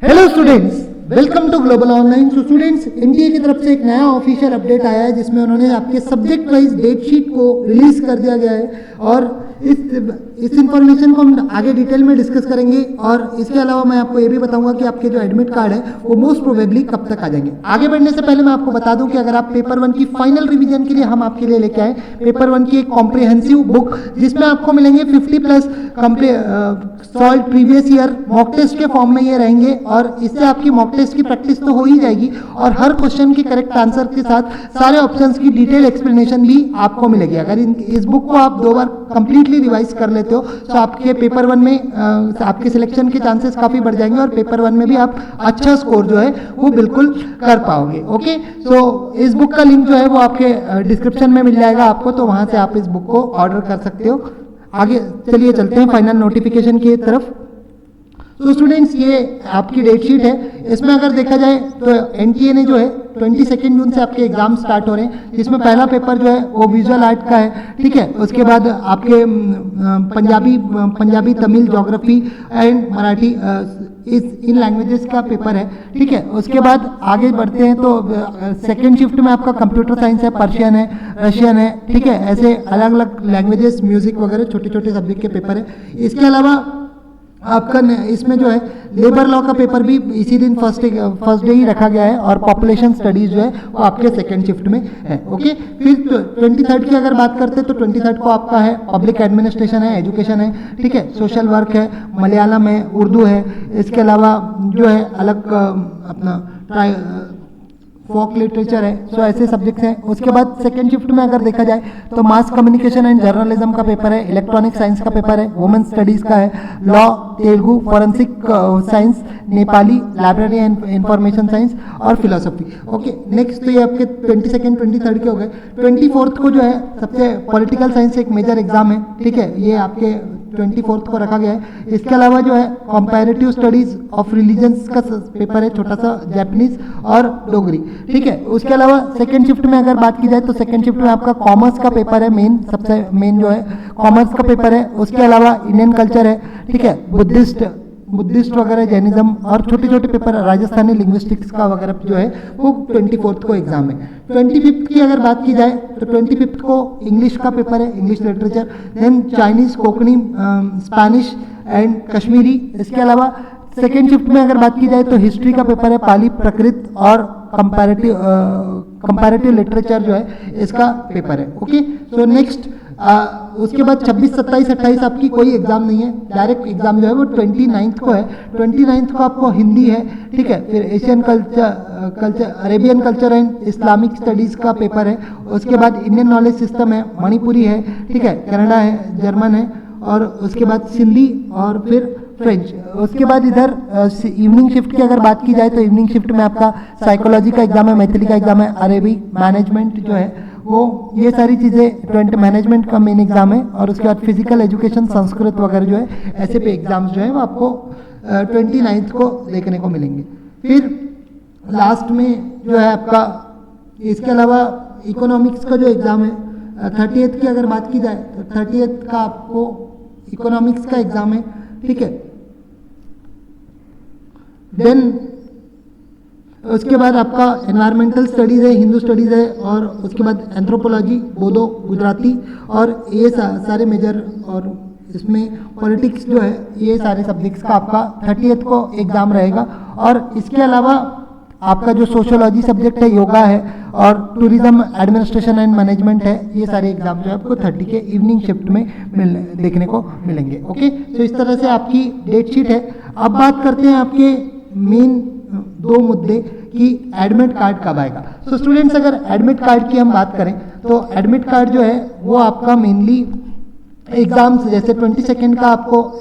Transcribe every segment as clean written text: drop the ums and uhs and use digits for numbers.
Hello students, welcome to global online. So students, NTA की तरफ से एक नया ऑफिशियल अपडेट आया है जिसमें उन्होंने आपके सब्जेक्ट वाइज डेट शीट को रिलीज कर दिया गया है और इस इंफॉर्मेशन को हम आगे डिटेल में डिस्कस करेंगे। और इसके अलावा मैं आपको ये भी बताऊंगा कि आपके जो एडमिट कार्ड है वो मोस्ट प्रोबेबली कब तक आ जाएंगे। आगे बढ़ने से पहले मैं आपको बता दूं कि अगर आप पेपर 1 की फाइनल रिवीजन के लिए हम आपके लिए लेके आए पेपर 1 की एक कॉम्प्रिहेंसिव बुक जिसमें आपको मिलेंगे 50 plus solve previous year mock test के फॉर्म में ये रहेंगे और इससे आपकी मॉक टेस्ट की प्रैक्टिस तो हो ही जाएगी और हर क्वेश्चन की करेक्ट आंसर के साथ सारे ऑप्शंस की डिटेल एक्सप्लेनेशन भी आपको मिलेगी। अगर इस बुक को आप 2 बार कंप्लीटली रिवाइज कर लेते हो तो आपके पेपर 1 में आपके सिलेक्शन के चांसेस काफी बढ़ जाएंगे और पेपर 1 में भी आप अच्छा स्कोर जो है वो बिल्कुल कर पाओगे। ओके, सो इस बुक का लिंक जो है वो आपके डिस्क्रिप्शन में मिल जाएगा आपको, तो वहां से आप इस बुक को ऑर्डर कर सकते हो। आगे चलिए चलते हैं फाइनल नोटिफिकेशन की तरफ। तो स्टूडेंट्स, ये आपकी डेट शीट है। इसमें अगर देखा जाए तो एनटीए ने जो है 22 जून से आपके एग्जाम स्टार्ट हो रहे हैं जिसमें पहला पेपर जो है वो विजुअल आर्ट का है, ठीक है। उसके बाद आपके Punjabi Tamil geography and Marathi in languages का पेपर है, ठीक है। उसके बाद आगे बढ़ते हैं तो सेकेंड शिफ्ट में आपका कंप्यूटर साइंस है, पर्शियन है, रशियन है, ठीक है। ऐसे अलग अलग लैंग्वेजेस, म्यूजिक वगैरह छोटे छोटे सब्जेक्ट के पेपर है। इसके अलावा आपका इसमें जो है लेबर लॉ का पेपर भी इसी दिन फर्स्ट डे ही रखा गया है और पॉपुलेशन स्टडीज जो है वो आपके सेकेंड शिफ्ट में है। ओके, फिर 23 की अगर बात करते हैं तो 23 को आपका है पब्लिक एडमिनिस्ट्रेशन है, एजुकेशन है, ठीक है, सोशल वर्क है, मलयालम है, उर्दू है। इसके अलावा जो है अलग अपना फोक लिटरेचर है, सो ऐसे सब्जेक्ट्स हैं। उसके बाद सेकेंड शिफ्ट में अगर देखा जाए तो मास कम्युनिकेशन एंड जर्नलिज्म का पेपर है, इलेक्ट्रॉनिक साइंस का पेपर है, वुमेन स्टडीज का है, law, Telugu, forensic science, Nepali, library and information science और फिलोसफी। ओके, नेक्स्ट तो ये आपके 22, 23 के हो गए। 24 को जो है सबसे पॉलिटिकल साइंस एक मेजर एग्जाम है, ठीक है, ये आपके 24 को रखा गया है। इसके अलावा जो है कंपैरेटिव स्टडीज ऑफ रिलीजन्स का पेपर है, छोटा सा, जापानीज और डोगरी, ठीक है। उसके अलावा सेकेंड शिफ्ट में अगर बात की जाए तो सेकेंड शिफ्ट में आपका कॉमर्स का पेपर है, सबसे मेन जो है कॉमर्स का पेपर है। उसके अलावा इंडियन कल्चर है, ठीक है, बुद्धिस्ट वगैरह, जैनिज्म और छोटे छोटे पेपर राजस्थानी लिंग्विस्टिक्स का वगैरह जो है वो 24 को एग्जाम है। 25 की अगर बात की जाए तो 25 को इंग्लिश का पेपर है, English literature, then Chinese, Konkani, Spanish and Kashmiri. इसके अलावा सेकेंड शिफ्ट में अगर बात की जाए तो हिस्ट्री का पेपर है, पाली, प्रकृत और कंपैरेटिव लिटरेचर जो है इसका पेपर है। ओके, सो नेक्स्ट उसके बाद 26, 27, 28 आपकी कोई एग्जाम नहीं है, डायरेक्ट एग्जाम जो है वो 29 को है। 29 को आपको हिंदी है, ठीक है, फिर Asian culture, Arabian culture and Islamic studies का पेपर है। उसके बाद इंडियन नॉलेज सिस्टम है, मणिपुरी है, ठीक है, कन्नड़ा है, जर्मन है और उसके बाद सिंधी और फिर फ्रेंच। उसके बाद इधर इवनिंग शिफ्ट की अगर बात की जाए तो इवनिंग शिफ्ट में आपका साइकोलॉजी का एग्जाम है, मैथिली का एग्जाम है, अरेबिक, मैनेजमेंट जो है वो, ये सारी चीज़ें मैनेजमेंट का मेन एग्जाम है। और उसके बाद फिजिकल एजुकेशन, संस्कृत वगैरह जो है ऐसे पे एग्जाम्स जो है वो आपको 29 को देखने को मिलेंगे। फिर लास्ट में जो है आपका इसके अलावा इकोनॉमिक्स का जो एग्ज़ाम है 30 की अगर बात की जाए तो 30 का आपको इकोनॉमिक्स का एग्ज़ाम है, ठीक है। देन उसके बाद आपका एनवायरमेंटल स्टडीज़ है, हिंदू स्टडीज़ है और उसके बाद एंथ्रोपोलॉजी, बोडो, गुजराती और ये सारे मेजर, और इसमें पॉलिटिक्स जो है ये सारे सब्जेक्ट्स का आपका 30 को एग्ज़ाम रहेगा। और इसके अलावा आपका जो सोशियोलॉजी सब्जेक्ट है, योगा है और टूरिज्म, एडमिनिस्ट्रेशन एंड मैनेजमेंट है, ये सारे एग्जाम जो है आपको 30 के इवनिंग शिफ्ट में देखने को मिलेंगे। ओके, तो इस तरह से आपकी डेट शीट है। अब बात करते हैं आपके मेन 2 मुद्दे कि एडमिट कार्ड कब आएगा। सो स्टूडेंट्स, अगर एडमिट कार्ड की हम बात करें तो एडमिट कार्ड जो है वो आपका मेनली एग्जाम्स, जैसे 22 का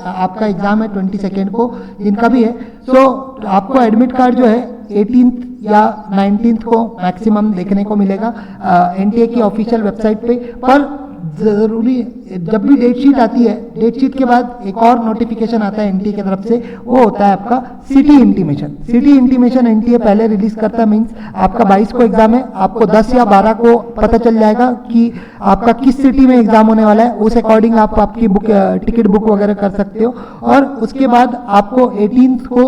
आपका एग्जाम है 22 को जिनका भी है, सो आपको एडमिट कार्ड जो है 18 या 19 को मैक्सिमम देखने को मिलेगा एनटीए की ऑफिशियल वेबसाइट पे। पर ज़रूरी, जब भी डेट शीट आती है, डेट शीट के बाद एक और नोटिफिकेशन आता है एनटीए की तरफ से, वो होता है आपका city intimation. City intimation NTA पहले रिलीज करता है, मीन्स आपका 22 को एग्जाम है, आपको 10 या 12 को पता चल जाएगा कि आपका किस सिटी में एग्जाम होने वाला है, उस अकॉर्डिंग आप आपकी बुक टिकट बुक वगैरह कर सकते हो। और उसके बाद आपको 18 को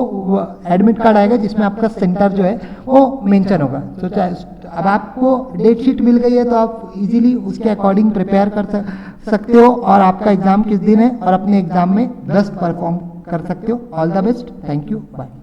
एडमिट कार्ड आएगा जिसमें आपका सेंटर जो है वो मेंशन होगा। तो अब आपको डेट शीट मिल गई है तो आप इजीली उसके अकॉर्डिंग प्रिपेयर कर सकते हो और आपका एग्जाम किस दिन है और अपने एग्जाम में बेस्ट परफॉर्म कर सकते हो। All the best, thank you, bye.